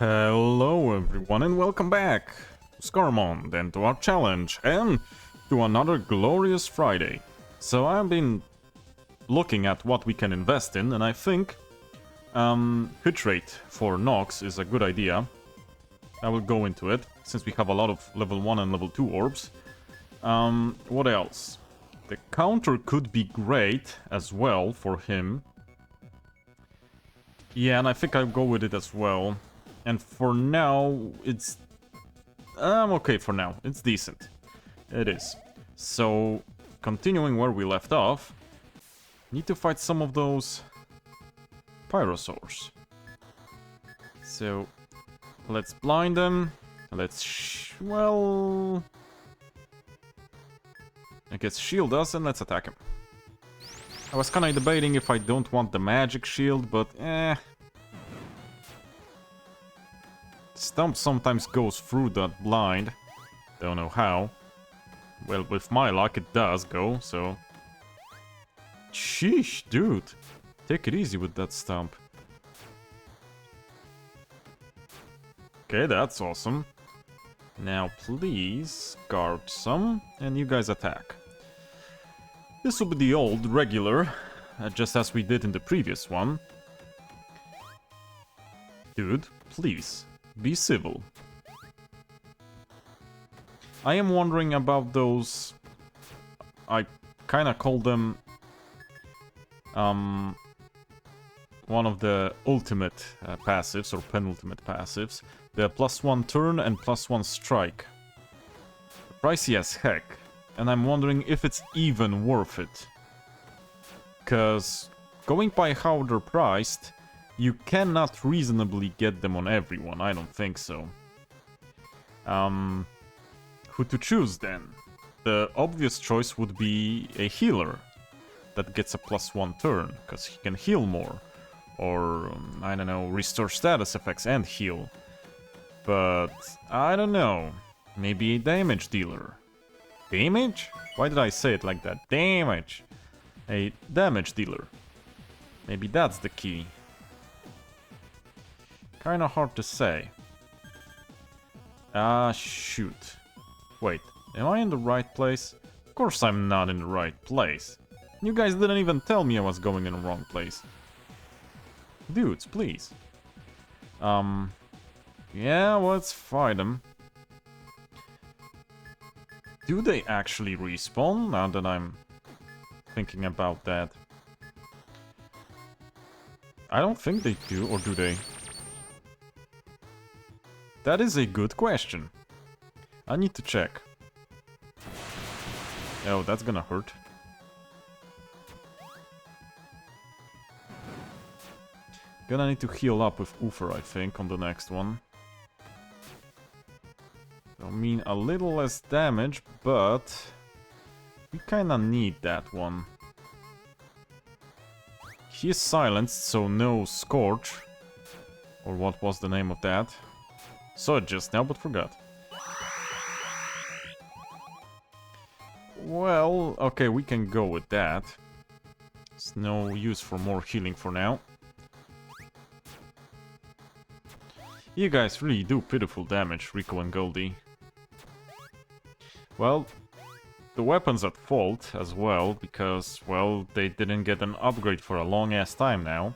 Hello everyone and welcome back to Scarmonde and to our challenge and to another glorious Friday. So I've been looking at what we can invest in and I think hit rate for Nox is a good idea. I will go into it since we have a lot of level 1 and level 2 orbs. What else? The counter could be great as well for him. Yeah, and I think I'll go with it as well. And for now, it's... I'm okay for now. It's decent. It is. So, continuing where we left off, need to fight some of those pyrosaurs. So, let's blind them. Let's, well... I guess shield us and let's attack him. I was kinda debating if I don't want the magic shield, but Stump sometimes goes through that blind. Don't know how. Well, with my luck it does go, so... Sheesh, dude. Take it easy with that Stump. Okay, that's awesome. Now please guard some, and you guys attack. This will be the old, regular, just as we did in the previous one. Dude, please. Be civil. I am wondering about those... I kinda call them... one of the ultimate passives, or penultimate passives. The +1 turn and +1 strike. Pricey as heck. And I'm wondering if it's even worth it. Cause going by how they're priced... You cannot reasonably get them on everyone, I don't think so. Who to choose then? The obvious choice would be a healer that gets a +1 turn, because he can heal more. Or, I don't know, restore status effects and heal. But, I don't know. Maybe a damage dealer. Damage? Why did I say it like that? Damage! A damage dealer. Maybe that's the key. Kinda hard to say. Shoot. Wait, am I in the right place? Of course I'm not in the right place. You guys didn't even tell me I was going in the wrong place. Dudes, please. Yeah, let's fight them. Do they actually respawn, now that I'm thinking about that? I don't think they do, or do they? That is a good question. I need to check. Oh, that's gonna hurt. Gonna need to heal up with Uther, I think, on the next one. That'll mean a little less damage, but... we kinda need that one. He is silenced, so no Scorch. Or what was the name of that? Saw it just now, but forgot. Well, okay, we can go with that. It's no use for more healing for now. You guys really do pitiful damage, Rico and Goldie. Well, the weapon's at fault as well, because, well, they didn't get an upgrade for a long-ass time now.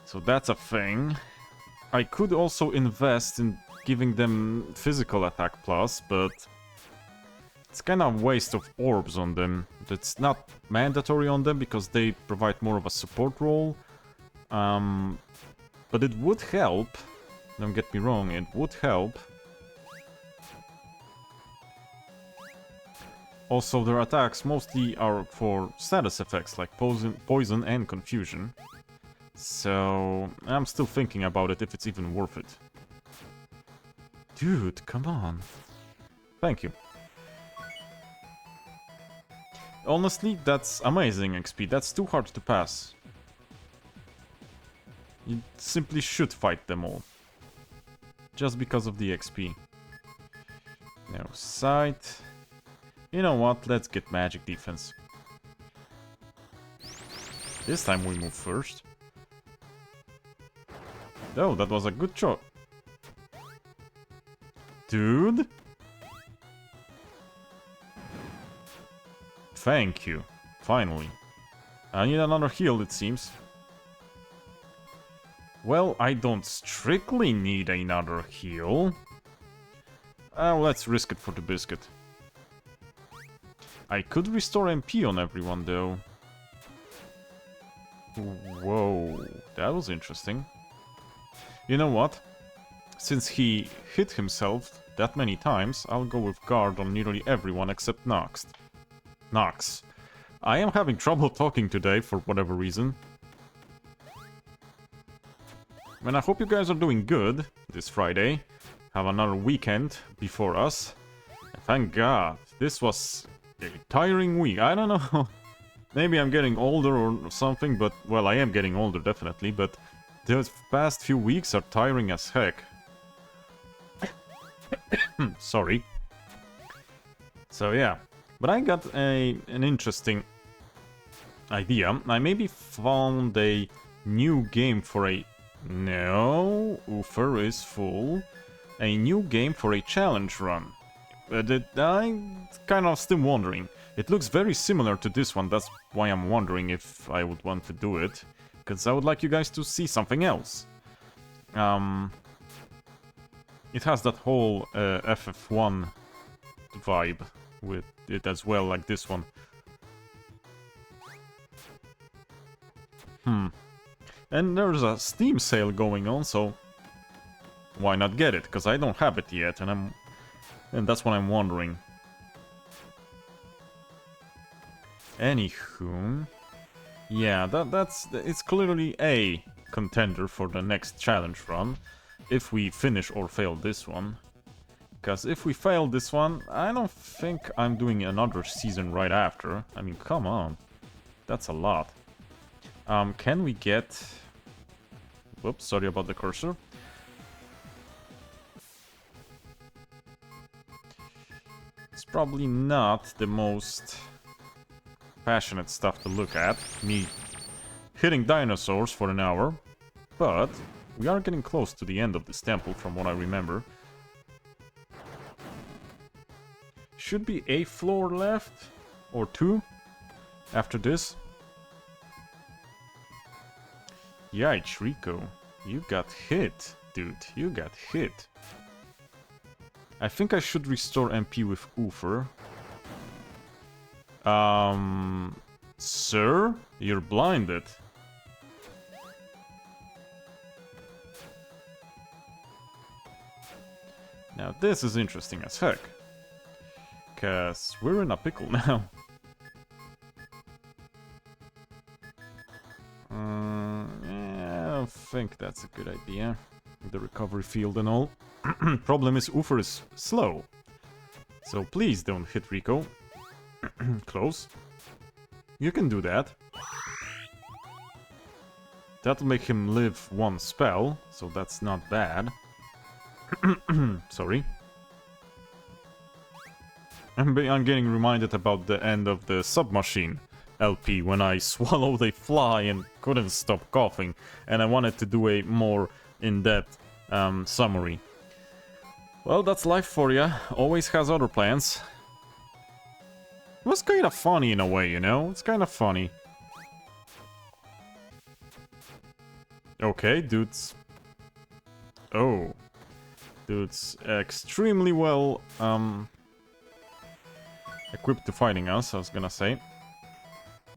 So that's a thing. I could also invest in giving them physical attack plus, but it's kind of a waste of orbs on them. It's not mandatory on them because they provide more of a support role. But it would help. Don't get me wrong, it would help. Also, their attacks mostly are for status effects like poison and confusion. So, I'm still thinking about it if it's even worth it. Dude, come on. Thank you. Honestly, that's amazing XP. That's too hard to pass. You simply should fight them all. Just because of the XP. No sight. You know what? Let's get magic defense. This time we move first. Oh, that was a good shot. Dude? Thank you. Finally. I need another heal, it seems. Well, I don't strictly need another heal. Let's risk it for the biscuit. I could restore MP on everyone, though. Whoa, that was interesting. You know what? Since he hit himself that many times, I'll go with guard on nearly everyone except Nox. Nox. I am having trouble talking today for whatever reason. And I hope you guys are doing good this Friday. Have another weekend before us. And thank God, this was a tiring week. I don't know. Maybe I'm getting older or something, but... Well, I am getting older, definitely, but... Those past few weeks are tiring as heck. Sorry. So yeah. But I got an interesting idea. I maybe found a new game for a... No, Ufer is full. A new game for a challenge run. I'm kind of still wondering. It looks very similar to this one, that's why I'm wondering if I would want to do it. Because I would like you guys to see something else. It has that whole FF1 vibe with it as well, like this one. And there's a Steam sale going on, so why not get it? Because I don't have it yet, and that's what I'm wondering. Anywho, yeah, it's clearly a contender for the next challenge run, if we finish or fail this one. Because if we fail this one, I don't think I'm doing another season right after. I mean, come on, that's a lot. Can we get... Whoops, sorry about the cursor. It's probably not the most passionate stuff to look at, me hitting dinosaurs for an hour, but we are getting close to the end of this temple from what I remember. Should be a floor left, or two, after this. Yikes, Rico, you got hit, dude, you got hit. I think I should restore MP with Ufer. Sir, you're blinded. Now this is interesting as heck. Cause we're in a pickle now. Yeah, I don't think that's a good idea. The recovery field and all. Problem is Ufer is slow. So please don't hit Rico. Close. You can do that. That'll make him live one spell, so that's not bad. Sorry. I'm getting reminded about the end of the Submachine LP when I swallowed a fly and couldn't stop coughing, and I wanted to do a more in-depth summary. Well, that's life for ya. Always has other plans. It was kind of funny in a way, you know? It's kind of funny. Okay, dude's... Oh. Dude's extremely well, equipped to fighting us, I was gonna say.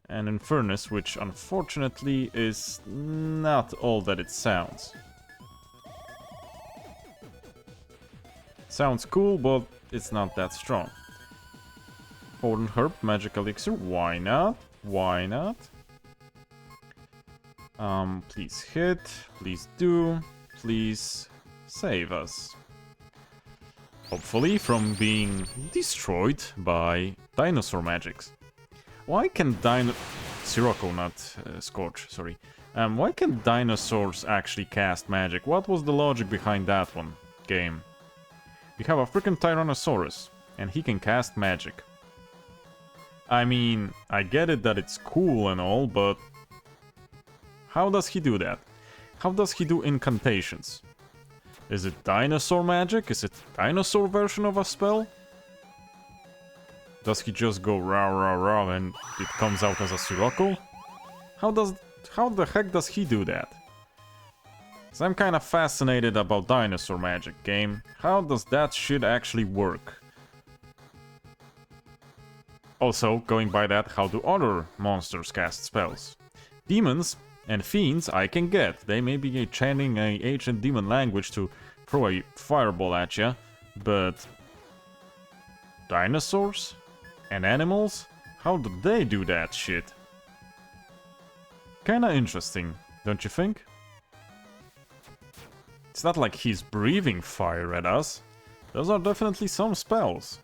And in Furnace, which unfortunately is not all that it sounds. Sounds cool, but it's not that strong. Golden Herb, Magic Elixir, why not? Why not? Please hit, please do, please save us. Hopefully from being destroyed by dinosaur magics. Why can Sirocco, not Scorch, sorry. Why can dinosaurs actually cast magic? What was the logic behind that one, game? We have a freaking Tyrannosaurus, and he can cast magic. I mean, I get it that it's cool and all, but how does he do that? How does he do incantations? Is it dinosaur magic? Is it dinosaur version of a spell? Does he just go rah rah rah and it comes out as a Sirocco? How the heck does he do that? So I'm kinda fascinated about dinosaur magic, game. How does that shit actually work? Also, going by that, how do other monsters cast spells? Demons and fiends I can get. They may be chanting a ancient demon language to throw a fireball at ya, but dinosaurs and animals? How do they do that shit? Kinda interesting, don't you think? It's not like he's breathing fire at us. Those are definitely some spells.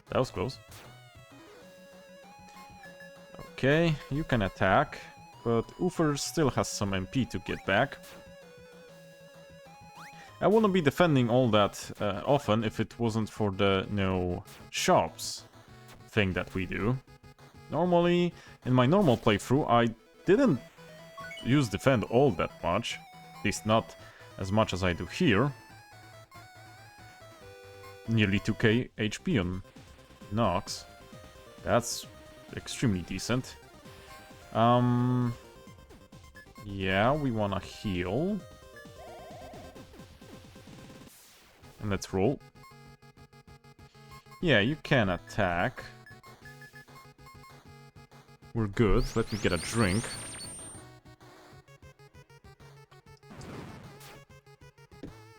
That was close. Okay, you can attack, but Uther still has some MP to get back. I wouldn't be defending all that often if it wasn't for the, shops thing that we do. Normally, in my normal playthrough, I didn't use defend all that much. At least not as much as I do here. Nearly 2k HP on Nox. That's extremely decent. Yeah, we wanna heal. And let's roll. Yeah, you can attack. We're good. Let me get a drink.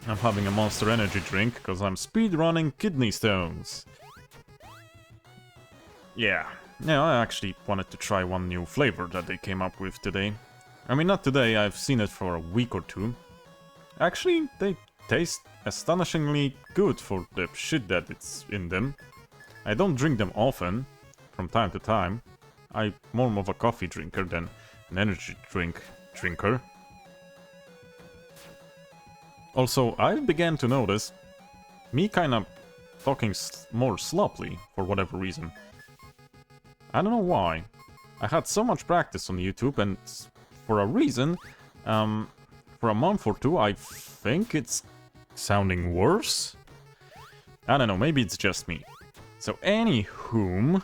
I'm having a Monster Energy drink because I'm speedrunning kidney stones. Yeah. Yeah, I actually wanted to try one new flavor that they came up with today. I mean, not today, I've seen it for a week or two. Actually, they taste astonishingly good for the shit that it's in them. I don't drink them often, from time to time. I'm more of a coffee drinker than an energy drinker. Also, I began to notice me kinda talking more sloppily for whatever reason. I don't know why. I had so much practice on YouTube, and for a reason, for a month or two, I think it's sounding worse? I don't know, maybe it's just me. So anywhom,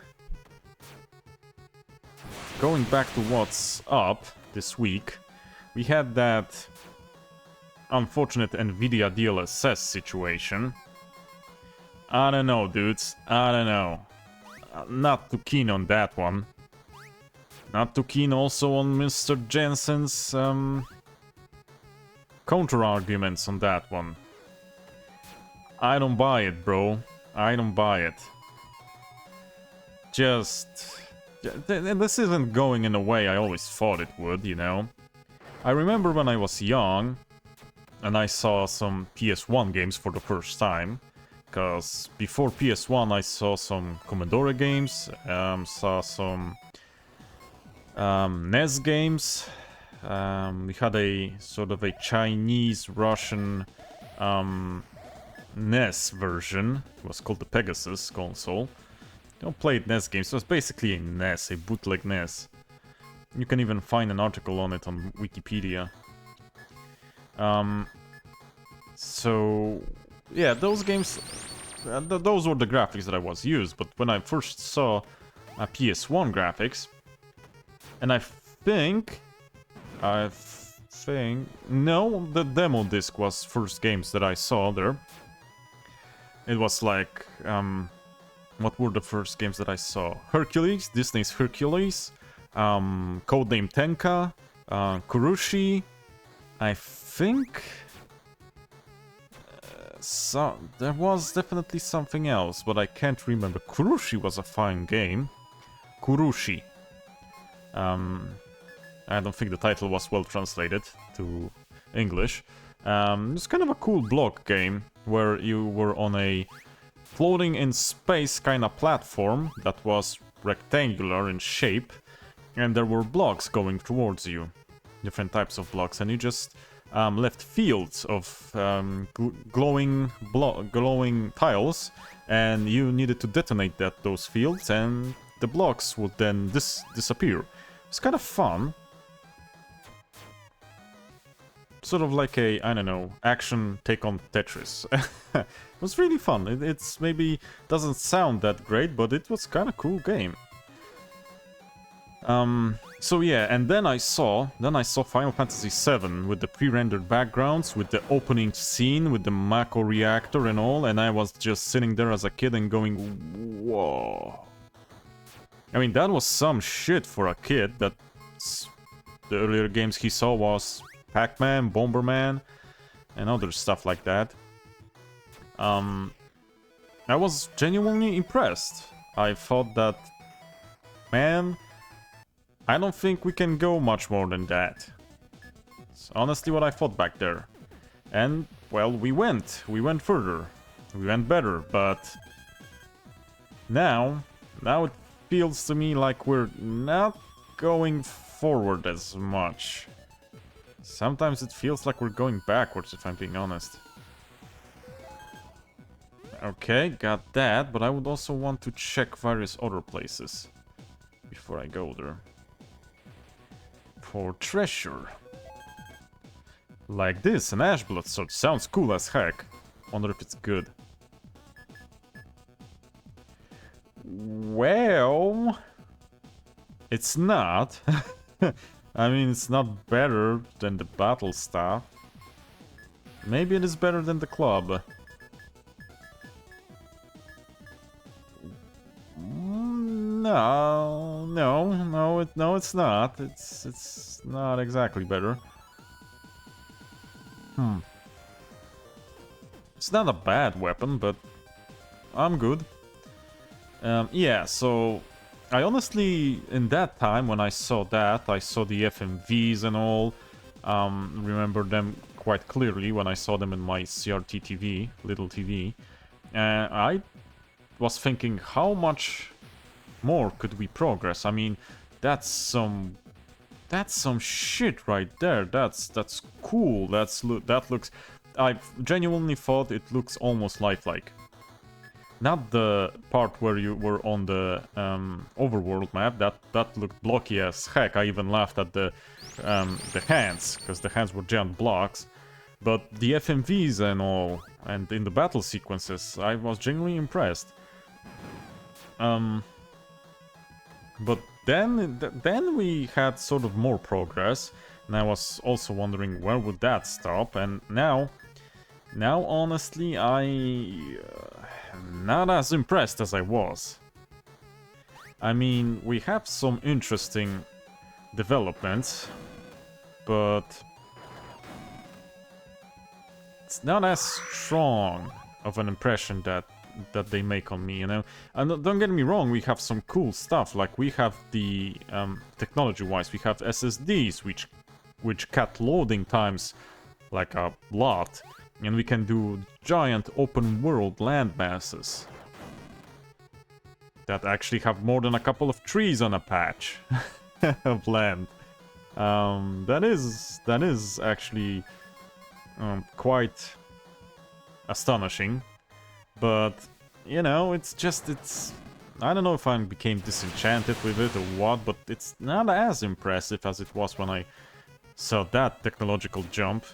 going back to what's up this week, we had that unfortunate Nvidia DLSS situation. I don't know, dudes. I don't know. Not too keen on that one. Not too keen also on Mr. Jensen's counter-arguments on that one. I don't buy it, bro. I don't buy it. Just... this isn't going in a way I always thought it would, you know? I remember when I was young, and I saw some PS1 games for the first time. Because before PS1 I saw some Commodore games, saw some NES games. We had a sort of a Chinese-Russian NES version. It was called the Pegasus console. Don't play NES games, it was basically a NES, a bootleg NES. You can even find an article on it on Wikipedia. So, yeah, those games, those were the graphics that I was used, but when I first saw PS1 graphics, and I think, no, the demo disc was first games that I saw there. It was like, what were the first games that I saw? Hercules, Disney's Hercules, Codename Tenka, Kurushi, I think... So, there was definitely something else, but I can't remember. Kurushi was a fine game. Kurushi. I don't think the title was well translated to English. It's kind of a cool block game, where you were on a floating in space kind of platform that was rectangular in shape, and there were blocks going towards you. Different types of blocks, and you just... left fields of glowing tiles, and you needed to detonate those fields, and the blocks would then disappear. It's kind of fun. sort of like a, I don't know, action take on Tetris. It was really fun. It's maybe doesn't sound that great, but it was kind of cool game. So yeah, and then I saw Final Fantasy VII with the pre-rendered backgrounds, with the opening scene, with the Mako reactor and all, and I was just sitting there as a kid and going, whoa. I mean, that was some shit for a kid. That's the earlier games he saw was Pac-Man, Bomberman, and other stuff like that. I was genuinely impressed. I thought that, man, I don't think we can go much more than that. It's honestly what I thought back there. And, well, we went further. We went better, but now it feels to me like we're not going forward as much. Sometimes it feels like we're going backwards, if I'm being honest. Okay, got that, but I would also want to check various other places before I go there. For treasure. Like this, an ash blood sword. Sounds cool as heck. Wonder if it's good. Well, it's not. I mean, it's not better than the battle staff. Maybe it is better than the club. No, it's not. It's not exactly better. It's not a bad weapon, but I'm good. Yeah, so I honestly, in that time when I saw that, I saw the FMVs and all. Remember them quite clearly when I saw them in my CRT TV, little TV. I was thinking, how much more could we progress? I mean, that's some shit right there. That's cool. That looks. I genuinely thought it looks almost lifelike. Not the part where you were on the overworld map. That looked blocky as heck. I even laughed at the hands, because the hands were giant blocks. But the FMVs and all, and in the battle sequences, I was genuinely impressed. But then we had sort of more progress, and I was also wondering where would that stop. And now honestly, I'm not as impressed as I was. I mean, we have some interesting developments, but it's not as strong of an impression that they make on me, you know. And don't get me wrong, we have some cool stuff. Like we have the technology-wise, we have SSDs which cut loading times like a lot, and we can do giant open-world land masses that actually have more than a couple of trees on a patch of land. That is actually quite astonishing. But, you know, it's I don't know if I became disenchanted with it or what, but it's not as impressive as it was when I saw that technological jump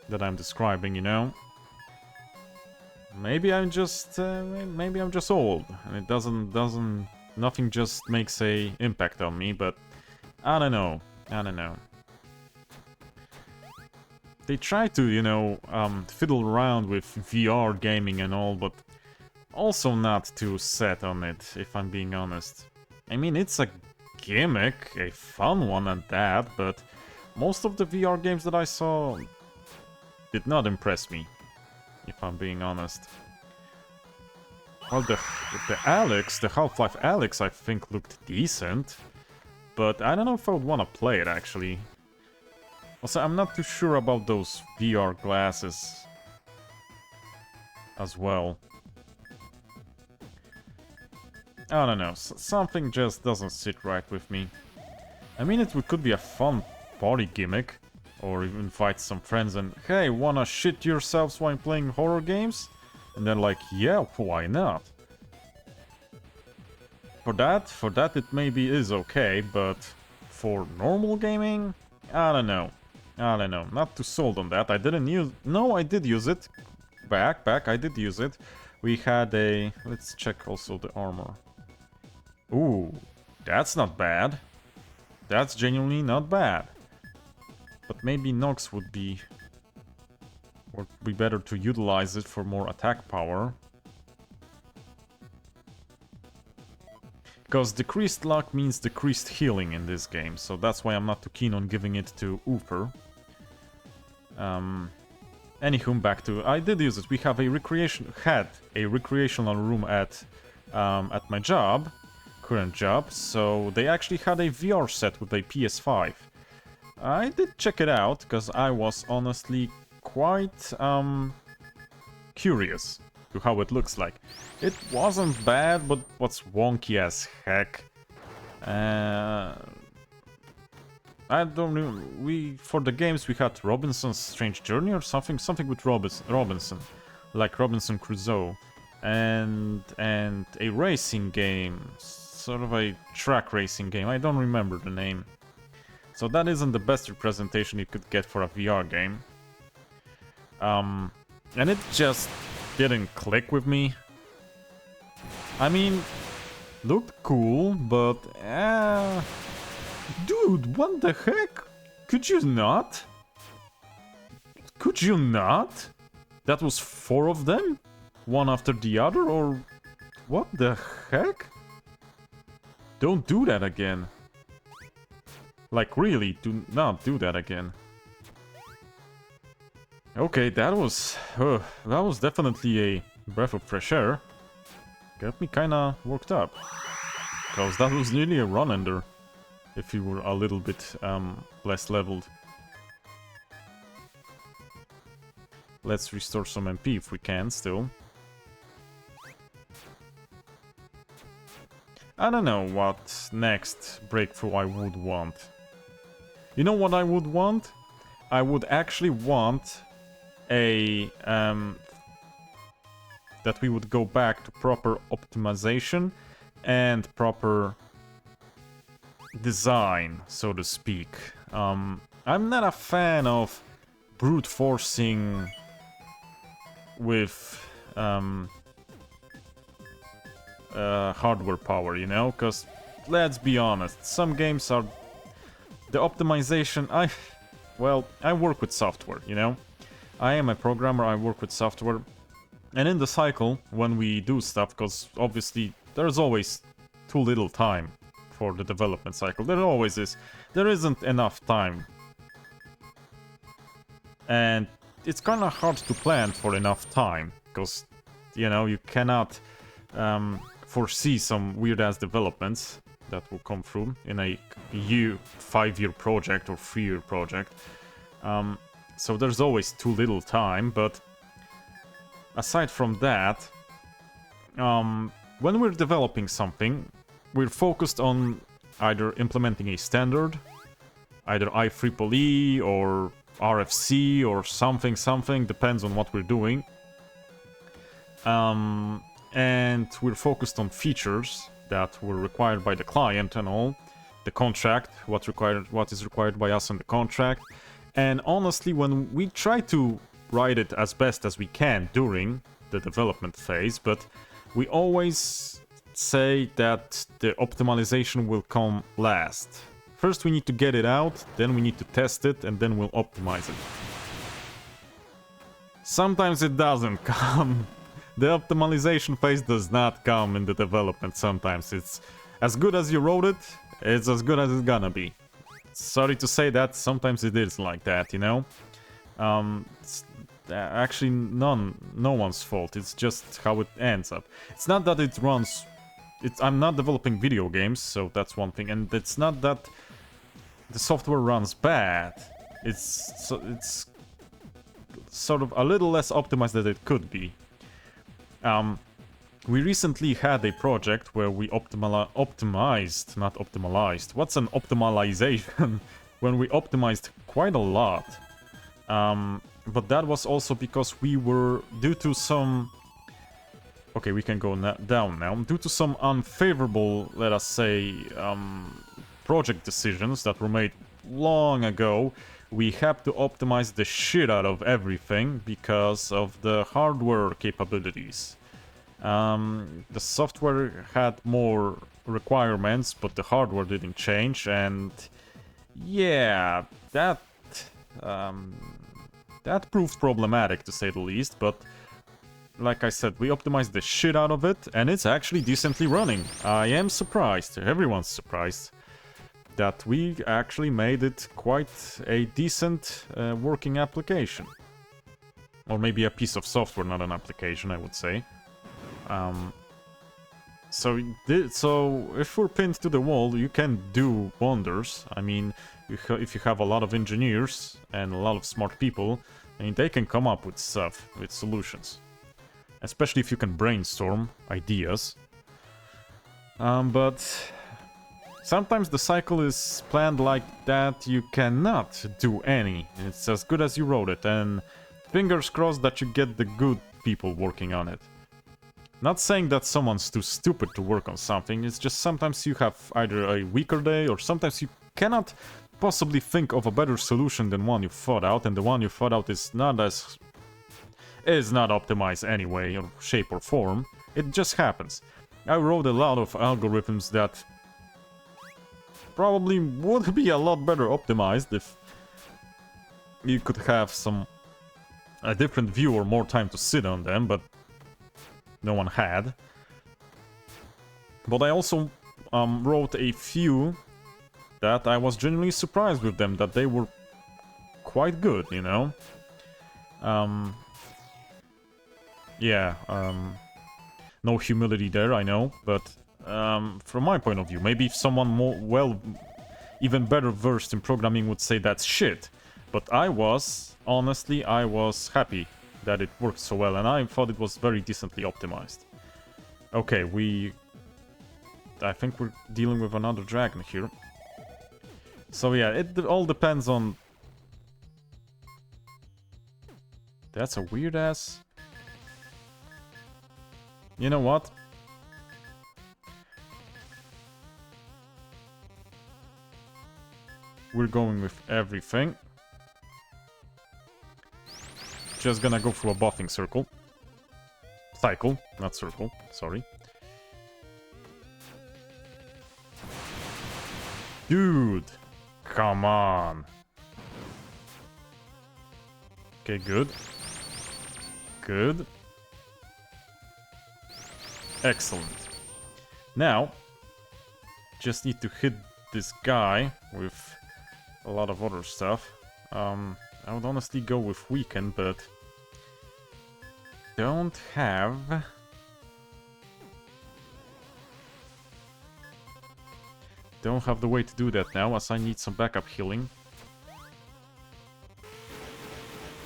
that I'm describing, you know. Maybe I'm just old, and it nothing just makes a impact on me, but I don't know. They try to, you know, fiddle around with VR gaming and all, but also not too set on it, if I'm being honest. I mean, it's a gimmick, a fun one at that, but most of the VR games that I saw did not impress me, if I'm being honest. Well, the Half-Life Alyx, I think looked decent, but I don't know if I would want to play it, actually. Also, I'm not too sure about those VR glasses as well. I don't know, something just doesn't sit right with me. I mean, it could be a fun party gimmick, or even invite some friends and, hey, wanna shit yourselves while playing horror games? And they're like, yeah, why not? For that it maybe is okay, but for normal gaming, I don't know. I don't know. Not too sold on that. I didn't use... No, I did use it. Back. I did use it. We had a... Let's check also the armor. Ooh, that's not bad. That's genuinely not bad. But maybe Nox would be better to utilize it for more attack power. Because decreased luck means decreased healing in this game, so that's why I'm not too keen on giving it to Uther. Anywho, back to... I did use it. We have had a recreational room at my job, current job, so they actually had a VR set with a PS5. I did check it out, because I was honestly quite curious to how it looks like. It wasn't bad, but what's wonky as heck. I don't know. For the games we had Robinson's Strange Journey or something with Robinson, like Robinson Crusoe, and a racing game, sort of a track racing game. I don't remember the name. So that isn't the best representation you could get for a VR game. And it just didn't click with me. I mean, looked cool, but dude, what the heck? Could you not? Could you not? That was 4 of them? One after the other, or what the heck? Don't do that again. Like, really, do not do that again. Okay, that was definitely a breath of fresh air. Got me kinda worked up. Because that was nearly a run-ender, if you were a little bit less leveled. Let's restore some MP if we can, still. I don't know what next breakthrough I would want. You know what I would want? I would actually want a... that we would go back to proper optimization and proper design, so to speak. I'm not a fan of brute forcing with hardware power, you know? Because, let's be honest, some games are... The optimization, well, I work with software, you know? I am a programmer, I work with software. And in the cycle, when we do stuff, because obviously there's always too little time for the development cycle. There always is. There isn't enough time. And it's kind of hard to plan for enough time, because, you know, you cannot foresee some weird-ass developments that will come through in a 5-year project or 3-year project. So there's always too little time, but aside from that, when we're developing something, we're focused on either implementing a standard, either IEEE or RFC or something, depends on what we're doing. And we're focused on features that were required by the client and all, the contract, what is required by us in the contract. And honestly, when we try to write it as best as we can during the development phase, but we always say that the optimization will come last. First we need to get it out, then we need to test it, and then we'll optimize it. Sometimes it doesn't come. The optimization phase does not come in the development sometimes. It's as good as you wrote it, it's as good as it's gonna be. Sorry to say that, sometimes it is like that, you know? It's actually no one's fault, it's just how it ends up. It's not that it runs... I'm not developing video games, so that's one thing, and it's not that the software runs bad. It's sort of a little less optimized than it could be. We recently had a project where we optimized, not optimalized. What's an optimization? When we optimized quite a lot. But that was also because we were, due to some... Okay, we can go down now. Due to some unfavorable, let us say, project decisions that were made long ago, we had to optimize the shit out of everything because of the hardware capabilities. The software had more requirements, but the hardware didn't change, and yeah, that proved problematic to say the least, but like I said, we optimized the shit out of it, and it's actually decently running. I am surprised, everyone's surprised, that we actually made it quite a decent working application. Or maybe a piece of software, not an application, I would say. So if we're pinned to the wall, you can do wonders. I mean, if you have a lot of engineers and a lot of smart people, I mean, they can come up with stuff, with solutions. Especially if you can brainstorm ideas. But sometimes the cycle is planned like that you cannot do any. It's as good as you wrote it, and fingers crossed that you get the good people working on it. Not saying that someone's too stupid to work on something, it's just sometimes you have either a weaker day, or sometimes you cannot possibly think of a better solution than one you thought out, and the one you thought out is not optimized anyway, or shape or form. It just happens. I wrote a lot of algorithms that probably would be a lot better optimized if you could have a different view or more time to sit on them, but no one had. But I also wrote a few that I was genuinely surprised with them, that they were quite good, you know? Yeah, no humility there, I know, but from my point of view, maybe if someone even better versed in programming would say that's shit. But honestly, I was happy that it worked so well, and I thought it was very decently optimized. Okay, I think we're dealing with another dragon here. So yeah, it all depends on... That's a weird-ass... You know what? We're going with everything. Just gonna go through a buffing circle. Cycle, not circle, sorry. Dude! Come on! Okay, good. Good. Excellent. Now, just need to hit this guy with a lot of other stuff. I would honestly go with weaken, but don't have the way to do that now, as I need some backup healing.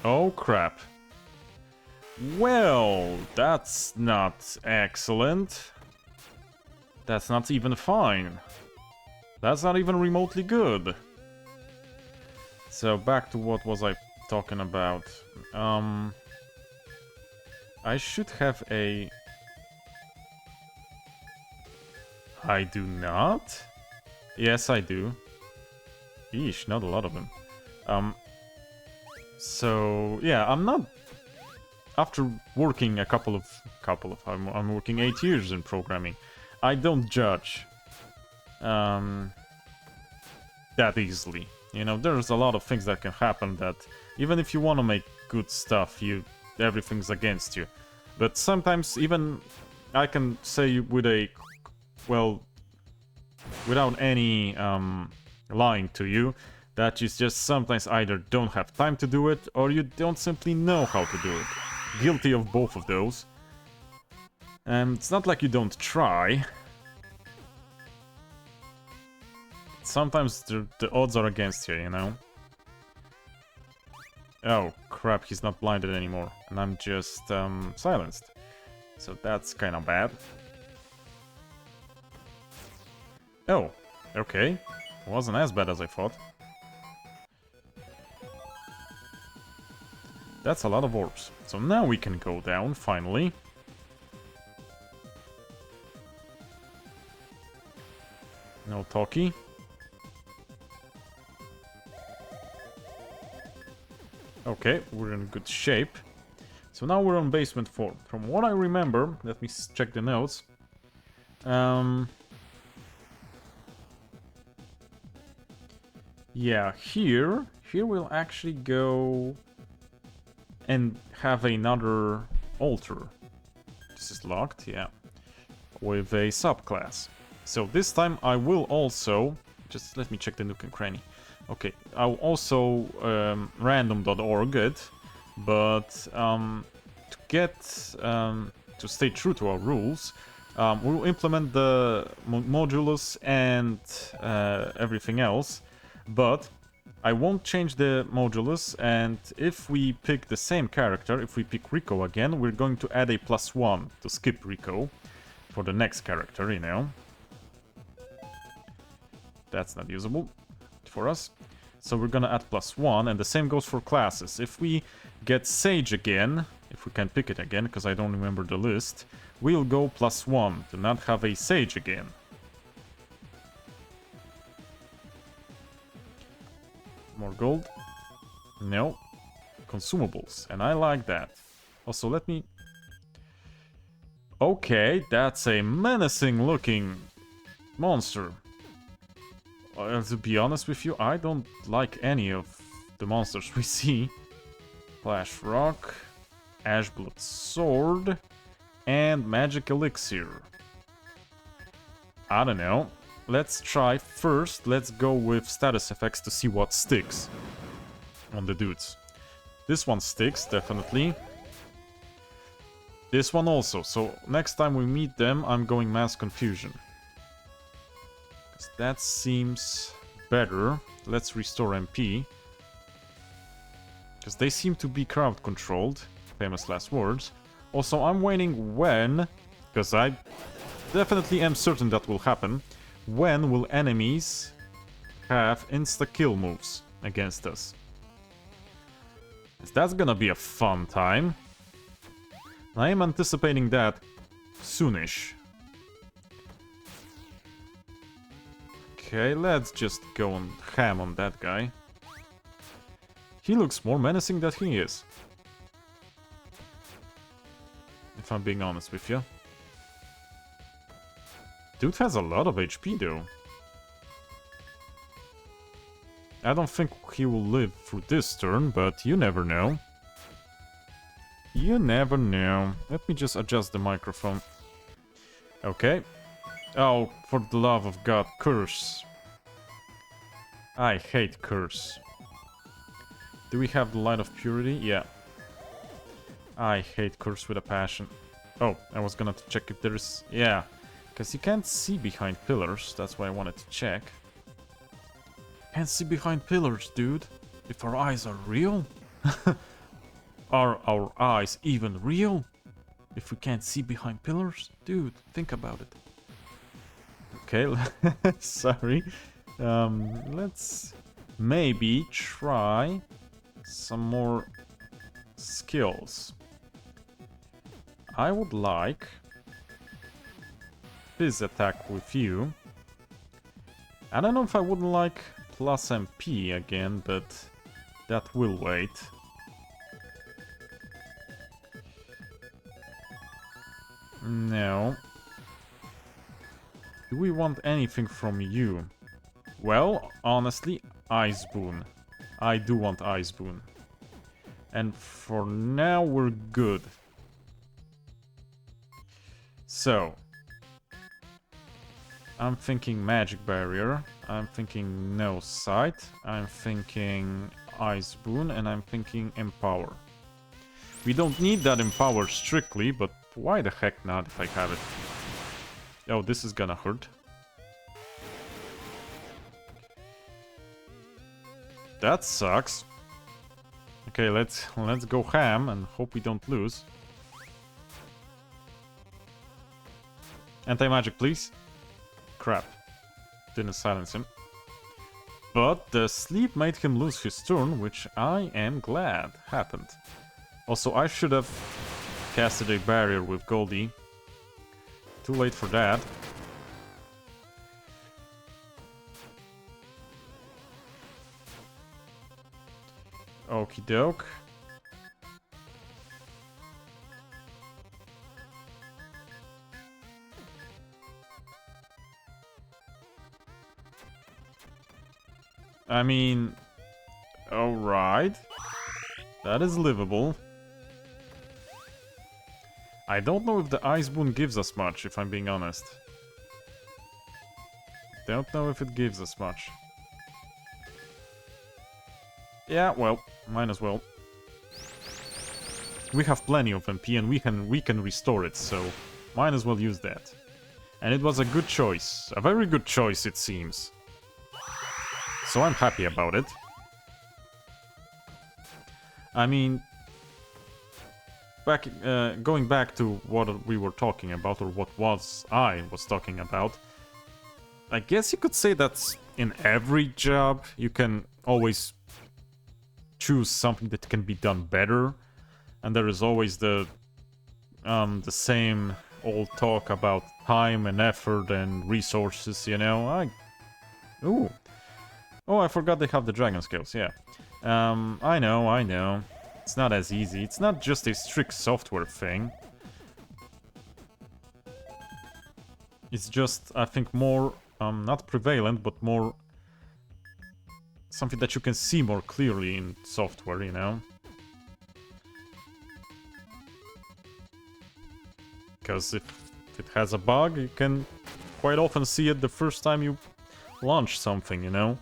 Oh crap. Well, that's not excellent. That's not even fine. That's not even remotely good. So back to what was I talking about. I should have a... I do not? Yes, I do. Eesh, not a lot of them. So yeah, I'm not... After working I'm working 8 years in programming. I don't judge that easily. You know, there's a lot of things that can happen that even if you want to make good stuff, everything's against you. But sometimes even I can say without any lying to you, that you just sometimes either don't have time to do it or you don't simply know how to do it. Guilty of both of those. And it's not like you don't try. Sometimes the odds are against you, you know? Oh, crap, he's not blinded anymore. And I'm just silenced. So that's kind of bad. Oh, okay. Wasn't as bad as I thought. That's a lot of orbs. So now we can go down, finally. No talkie. Okay, we're in good shape. So now we're on basement 4. From what I remember, let me check the notes. Yeah, here we'll actually go and have another altar. This is locked, yeah, with a subclass. So this time I will also, just let me check the nook and cranny. Okay, I'll also random.org it, but to get to stay true to our rules, we'll implement the modulus and everything else, but I won't change the modulus, and if we pick the same character, if we pick Rico again, we're going to add a +1 to skip Rico for the next character, you know. That's not usable for us. So we're gonna add +1, and the same goes for classes. If we get Sage again, if we can pick it again, because I don't remember the list, we'll go +1 to not have a Sage again. More gold? No. Consumables, and I like that. Also, let me... Okay, that's a menacing looking monster. To be honest with you, I don't like any of the monsters we see. Flash Rock, Ashblood Sword, and Magic Elixir. I don't know. Let's try first. Let's go with status effects to see what sticks on the dudes. This one sticks, definitely. This one also. So next time we meet them, I'm going Mass Confusion. That seems better. Let's restore MP. Because they seem to be crowd controlled. Famous last words. Also, I'm waiting when, because I definitely am certain that will happen, when will enemies have insta-kill moves against us? That's gonna be a fun time. I am anticipating that soonish. Okay, let's just go on ham on that guy. He looks more menacing than he is. If I'm being honest with you. Dude has a lot of HP though. I don't think he will live through this turn, but you never know. You never know. Let me just adjust the microphone. Okay. Oh, for the love of God, curse. I hate curse. Do we have the Light of Purity? Yeah. I hate curse with a passion. Oh, I was gonna check if there's... Yeah. Because you can't see behind pillars. That's why I wanted to check. Can't see behind pillars, dude. If our eyes are real? Are our eyes even real? If we can't see behind pillars? Dude, think about it. Okay, sorry. Let's maybe try some more skills. I would like Fizz attack with you. I don't know if I wouldn't like plus MP again, but that will wait. No. Do we want anything from you? Well, honestly, Ice Boon. I do want Ice Boon. And for now, we're good. So, I'm thinking Magic Barrier. I'm thinking No Sight. I'm thinking Ice Boon. And I'm thinking Empower. We don't need that Empower strictly, but why the heck not if I have it? Oh, this is gonna hurt. That sucks. Okay, let's go ham and hope we don't lose. Anti-magic, please. Crap. Didn't silence him. But the sleep made him lose his turn, which I am glad happened. Also, I should have casted a barrier with Goldie. Too late for that. Okie doke. I mean, alright. That is livable. I don't know if the ice boon gives us much, if I'm being honest. Don't know if it gives us much. Yeah, well, might as well. We have plenty of MP and we can restore it, so might as well use that. And it was a good choice. A very good choice, it seems. So I'm happy about it. I mean, going back to what we were talking about, or what I was talking about, I guess you could say that in every job you can always choose something that can be done better, and there is always the same old talk about time and effort and resources, you know. Ooh. Oh, I forgot they have the dragon scales, yeah. I know. It's not as easy. It's not just a strict software thing. It's just, I think, more, not prevalent, but more something that you can see more clearly in software, you know? Because if it has a bug, you can quite often see it the first time you launch something, you know?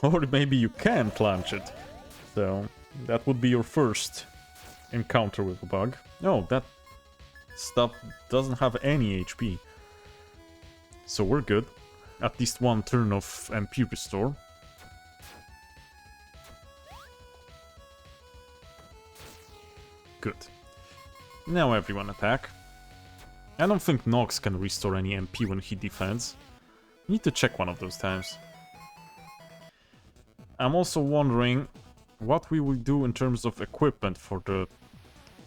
Or maybe you can't launch it. So, that would be your first encounter with a bug. No, that stuff doesn't have any HP. So we're good. At least one turn of MP restore. Good. Now everyone attack. I don't think Nox can restore any MP when he defends. Need to check one of those times. I'm also wondering what we will do in terms of equipment for the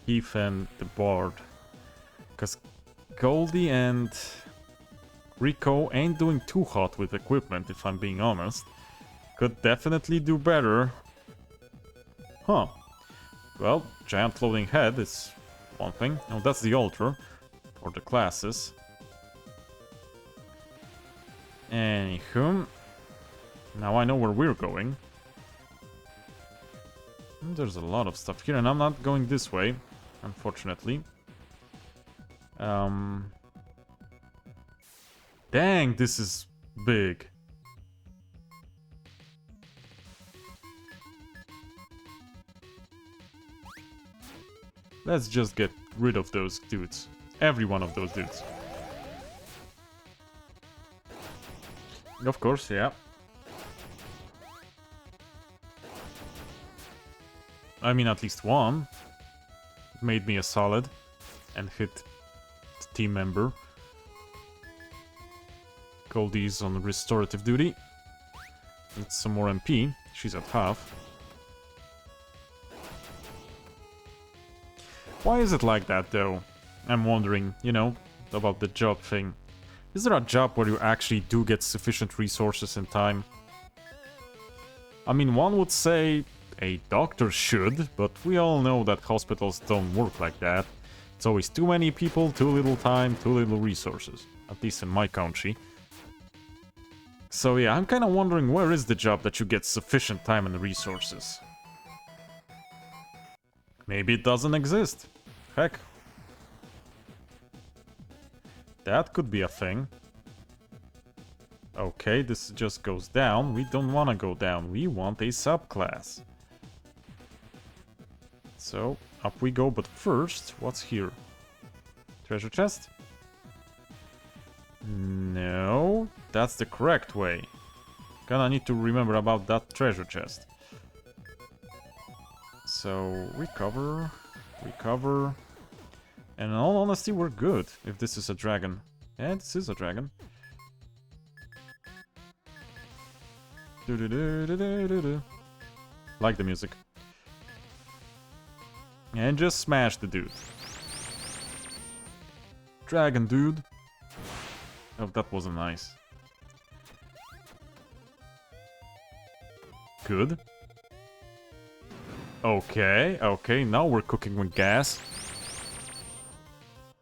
Thief and the Bard. Because Goldie and Rico ain't doing too hot with equipment, if I'm being honest. Could definitely do better. Huh. Well, giant floating head is one thing. Oh, that's the altar for the classes. Anywho, now I know where we're going. There's a lot of stuff here, and I'm not going this way, unfortunately. Dang, this is big. Let's just get rid of those dudes. Every one of those dudes. Of course, yeah. I mean, at least one. Made me a solid. And hit the team member. Goldie's on restorative duty. Need some more MP. She's at half. Why is it like that, though? I'm wondering, you know, about the job thing. Is there a job where you actually do get sufficient resources and time? I mean, one would say a doctor should, but we all know that hospitals don't work like that. It's always too many people, too little time, too little resources. At least in my country. So yeah, I'm kind of wondering where is the job that you get sufficient time and resources? Maybe it doesn't exist. Heck. That could be a thing. Okay, this just goes down. We don't want to go down. We want a subclass. So, up we go. But first, what's here? Treasure chest? No, that's the correct way. Gonna need to remember about that treasure chest. So, recover. And in all honesty, we're good if this is a dragon. Yeah, this is a dragon. Like the music. And just smash the dude. Dragon dude. Oh, that wasn't nice. Good. Okay, okay, now we're cooking with gas.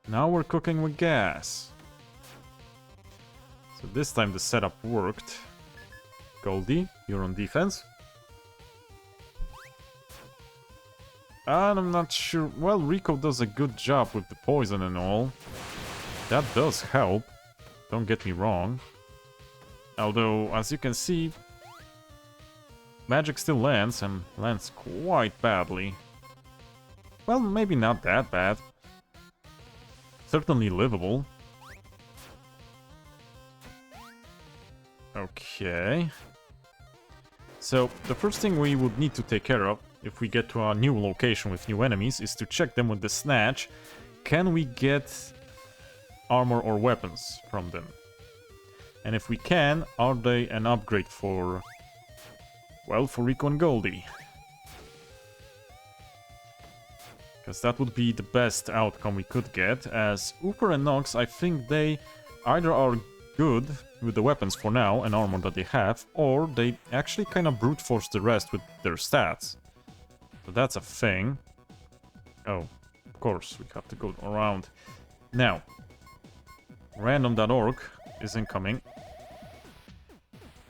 Now we're cooking with gas. So this time the setup worked. Goldie, you're on defense. And I'm not sure... Well, Rico does a good job with the poison and all. That does help. Don't get me wrong. Although, as you can see, magic still lands, and lands quite badly. Well, maybe not that bad. Certainly livable. Okay. So, the first thing we would need to take care of, if we get to a new location with new enemies, is to check them with the snatch. Can we get armor or weapons from them? And if we can, are they an upgrade for... well, for Rico and Goldie? Because that would be the best outcome we could get, as Ooper and Nox, I think they either are good with the weapons for now and armor that they have, or they actually kind of brute force the rest with their stats. So that's a thing. Oh, of course, we have to go around. Now, random.org is incoming.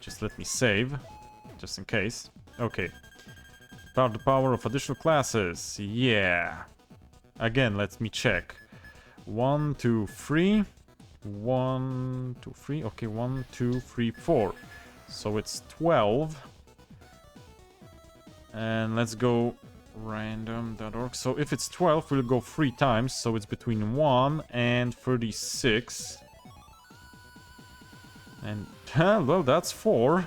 Just let me save, just in case. Okay. About the power of additional classes. Yeah. Again, let me check. 1, 2, 3. 1, 2, 3. Okay, 1, 2, 3, 4. So it's 12. And let's go random.org. So if it's 12, we'll go 3 times. So it's between 1 and 36. And, well, that's 4.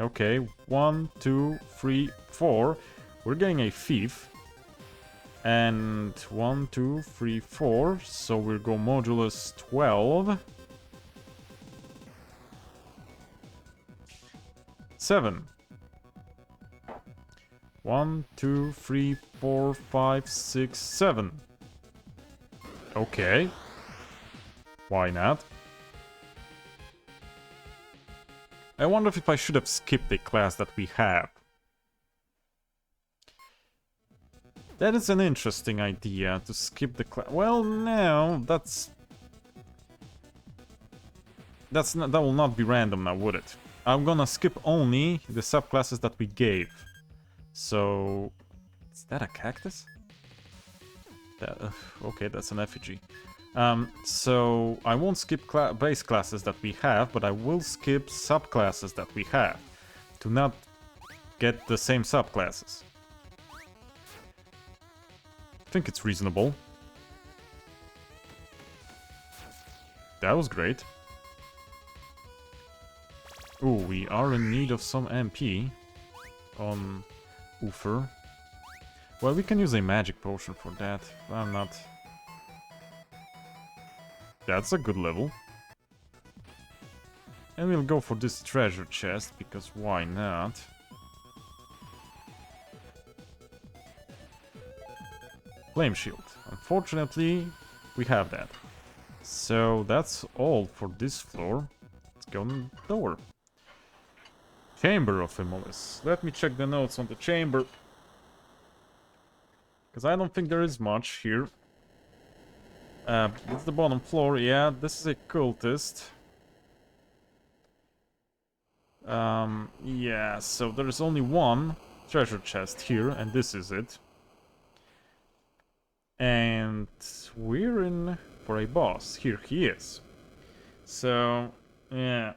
Okay, 1, 2, 3, 4. We're getting a thief. And 1, 2, 3, 4. So we'll go modulus 12. 7. 1, 2, 3, 4, 5, 6, 7. Okay. Why not? I wonder if I should have skipped a class that we have. That is an interesting idea, to skip the class. Well, no, that will not be random now, would it? I'm gonna skip only the subclasses that we gave. So, is that a cactus? Okay, that's an effigy. So I won't skip base classes that we have, but I will skip subclasses that we have to not get the same subclasses. I think it's reasonable. That was great. Ooh, we are in need of some MP on Oofer. Well, we can use a magic potion for that. I'm not... That's a good level. And we'll go for this treasure chest, because why not? Flame shield. Unfortunately, we have that. So that's all for this floor. Let's go on the door. Chamber of Immolis. Let me check the notes on the chamber. Because I don't think there is much here. It's the bottom floor. Yeah, this is a cultist. Yeah, so there's only one treasure chest here, and this is it. And we're in for a boss. Here he is. So, yeah.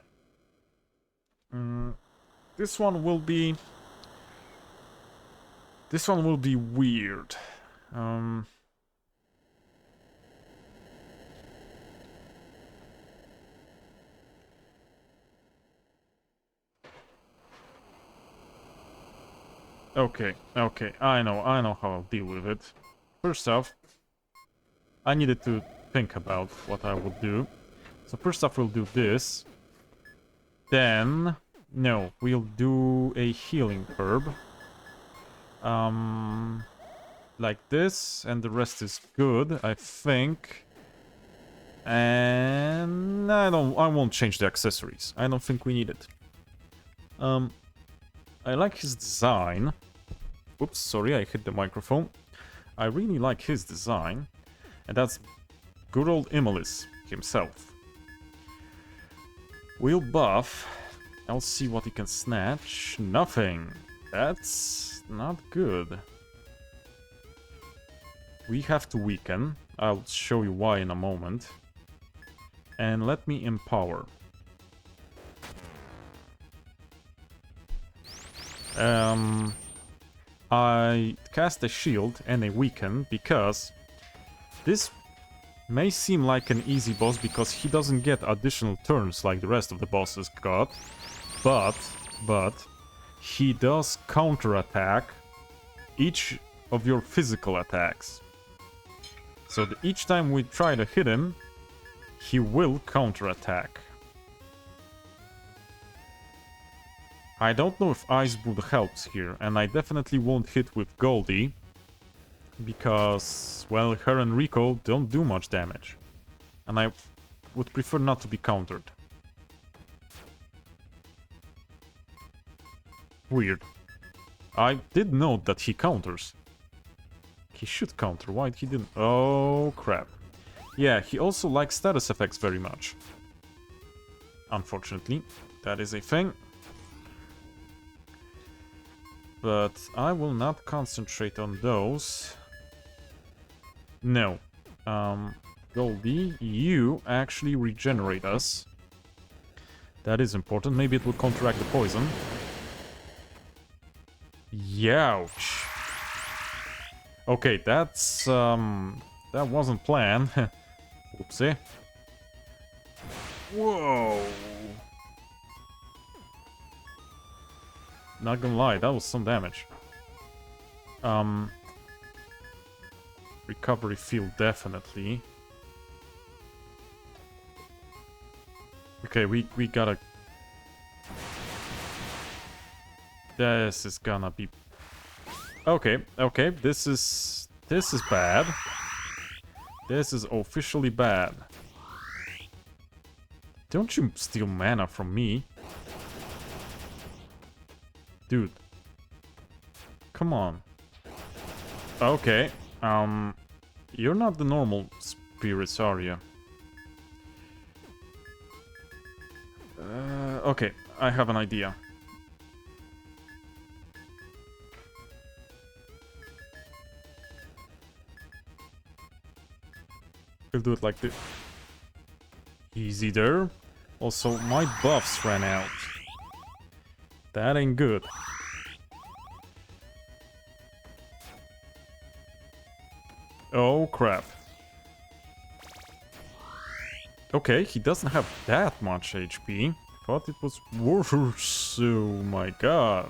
This one will be... This one will be weird. Okay, I know how I'll deal with it. First off, I needed to think about what I would do. So first off, we'll do this. Then, no, we'll do a healing herb. Like this, and the rest is good, I think. And I won't change the accessories. I don't think we need it. I like his design. Oops, sorry, I hit the microphone. I really like his design. And that's good old Immolis himself. We'll buff. I'll see what he can snatch. Nothing. That's not good. We have to weaken. I'll show you why in a moment. And let me empower. I cast a shield and a weaken because this may seem like an easy boss because he doesn't get additional turns like the rest of the bosses got, but he does counterattack each of your physical attacks. So each time we try to hit him, he will counterattack. I don't know if Ice Blood helps here, and I definitely won't hit with Goldie, because, well, her and Rico don't do much damage. And I would prefer not to be countered. Weird. I did note that he counters. He should counter, why he didn't? Oh, crap. Yeah, he also likes status effects very much. Unfortunately, that is a thing. But I will not concentrate on those. No. Goldie, you actually regenerate us. That is important. Maybe it will counteract the poison. Youch. Okay, that's that wasn't planned. Oopsie. Whoa. Not gonna lie, that was some damage. Recovery field, definitely. Okay, we gotta... This is gonna be... Okay, this is bad. This is officially bad. Don't you steal mana from me. Dude. Come on. Okay. You're not the normal spirits, are you? Okay, I have an idea. We'll do it like this. Easy there. Also, my buffs ran out. That ain't good. Oh, crap. Okay, he doesn't have that much HP. Thought it was worse. Oh my god.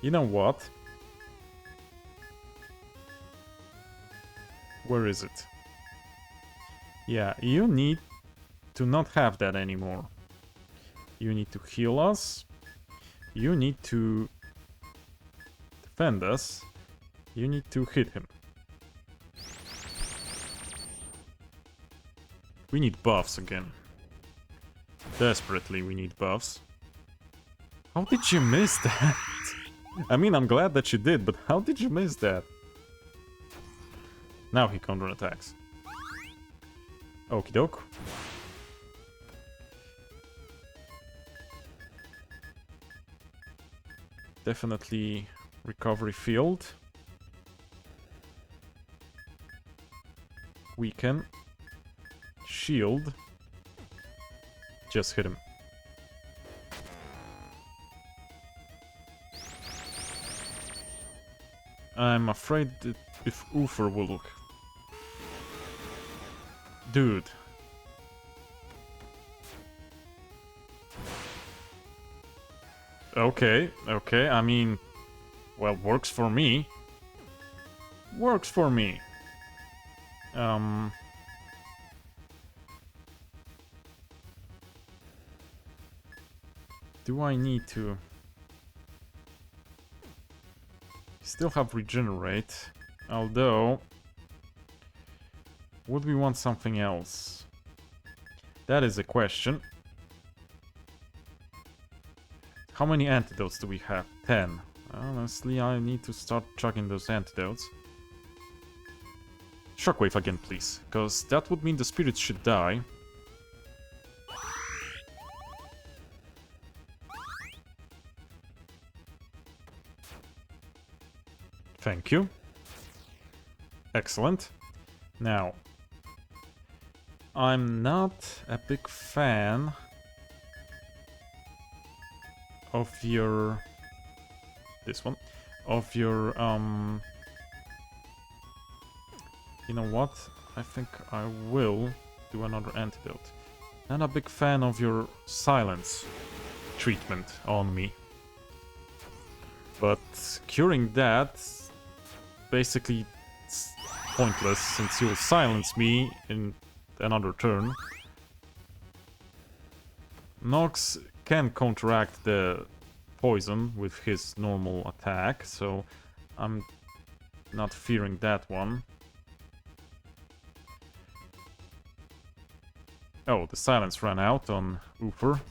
You know what? Where is it? Yeah, you need to not have that anymore. You need to heal us. You need to defend us. You need to hit him. We need buffs again. Desperately, we need buffs. How did you miss that? I mean, I'm glad that you did, but how did you miss that? Now he counterattacks. Okie doke. Definitely recovery field. Weaken. Shield. Just hit him. I'm afraid that if Uther will look. Dude. Okay, I mean, well, works for me. Works for me. Do I need to... Still have regenerate, although... Would we want something else? That is a question. How many antidotes do we have? 10. Honestly, I need to start chugging those antidotes. Shockwave again, please. Because that would mean the spirits should die. Thank you. Excellent. Now, I'm not a big fan of your... this one. Of your, you know what? I think I will do another antidote. Not a big fan of your silence treatment on me. But curing that... basically it's pointless since you'll silence me in another turn. Nox can counteract the poison with his normal attack, so I'm not fearing that one. Oh, the silence ran out on Oofer.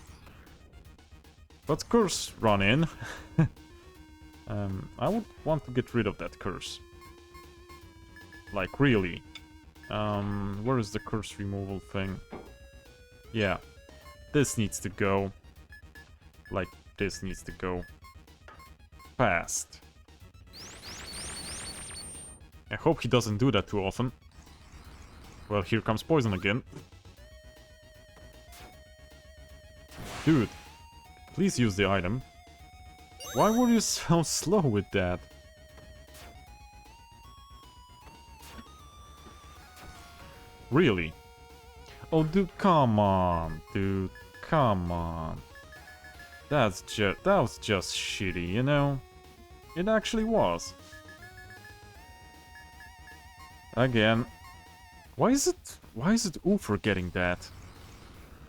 But curse run in. I would want to get rid of that curse. Like, really. Where is the curse removal thing? Yeah. This needs to go. Like, this needs to go. Fast. I hope he doesn't do that too often. Well, here comes poison again. Dude, please use the item. Why were you so slow with that? Really? Oh, dude, come on, dude, come on. That was just shitty, you know? It actually was. Again. Why is it Oofer getting that?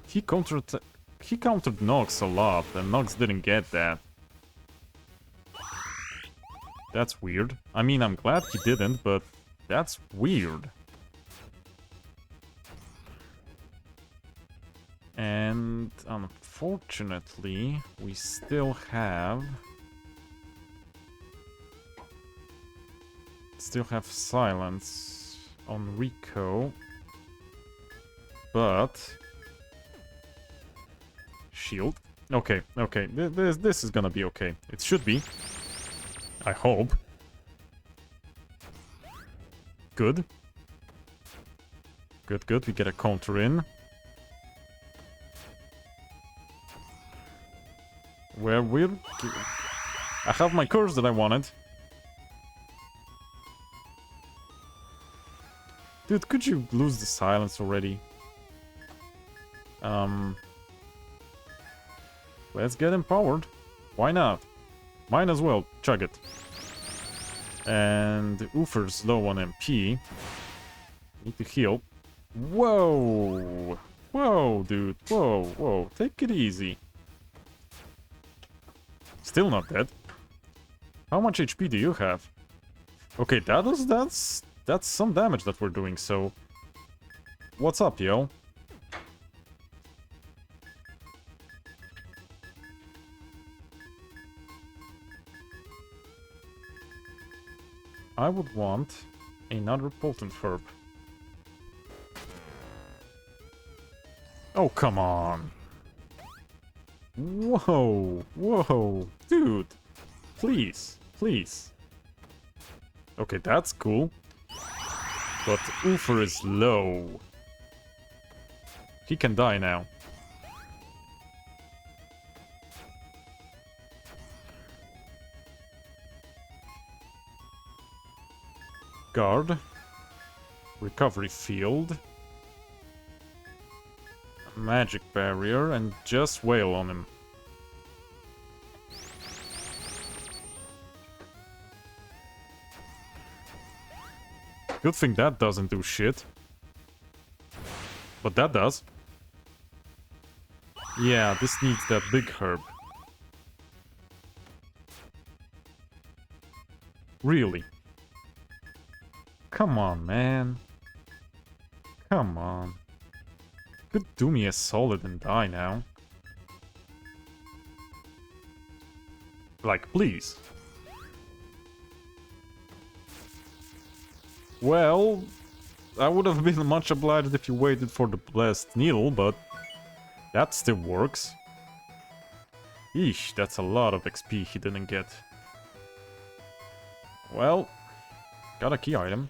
He countered Nox a lot, and Nox didn't get that. That's weird. I mean, I'm glad he didn't, but that's weird. And unfortunately, we still have silence on Rico, but shield. Okay, okay, this is gonna be okay. It should be. I hope. Good. Good, good. We get a counter in. Where will... I have my curse that I wanted. Dude, could you lose the silence already? Let's get empowered. Why not? Might as well. Chug it. And Oofer's low on MP. Need to heal. Whoa! Whoa, dude. Whoa, whoa. Take it easy. Still not dead. How much HP do you have? Okay, that's some damage that we're doing, so... What's up, yo? I would want another potent herb. Oh, come on. Whoa, whoa, dude. Please, please. Okay, that's cool. But Oofer is low. He can die now. Guard. Recovery field. Magic barrier, and just wail on him. Good thing that doesn't do shit. But that does. Yeah, this needs that big herb. Really? Come on, man. Come on. Could do me a solid and die now. Like, please. Well, I would have been much obliged if you waited for the blessed needle, but that still works. Eesh, that's a lot of XP he didn't get. Well, got a key item.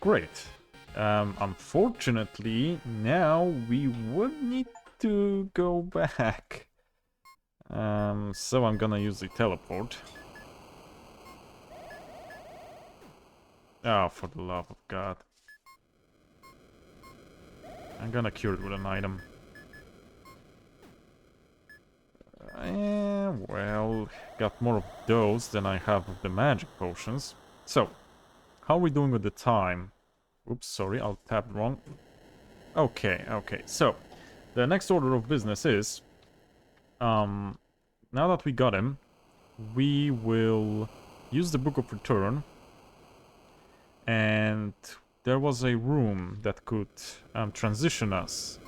Great. Unfortunately, now we would need to go back. So I'm gonna use the teleport. Oh, for the love of God. I'm gonna cure it with an item. Well, got more of those than I have of the magic potions. So, how are we doing with the time? Oops, sorry, I'll tap wrong. Okay, so, the next order of business is... now that we got him, we will use the Book of Return. And there was a room that could transition us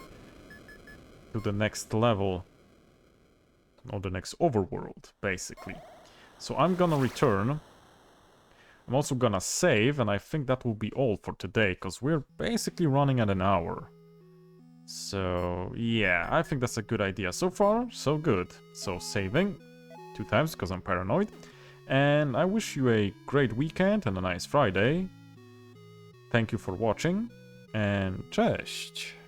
to the next level. Or the next overworld, basically. So I'm gonna return. I'm also gonna save, and I think that will be all for today, because we're basically running at an hour. So, yeah, I think that's a good idea. So far, so good. So, saving 2 times, because I'm paranoid. And I wish you a great weekend and a nice Friday. Thank you for watching, and cześć!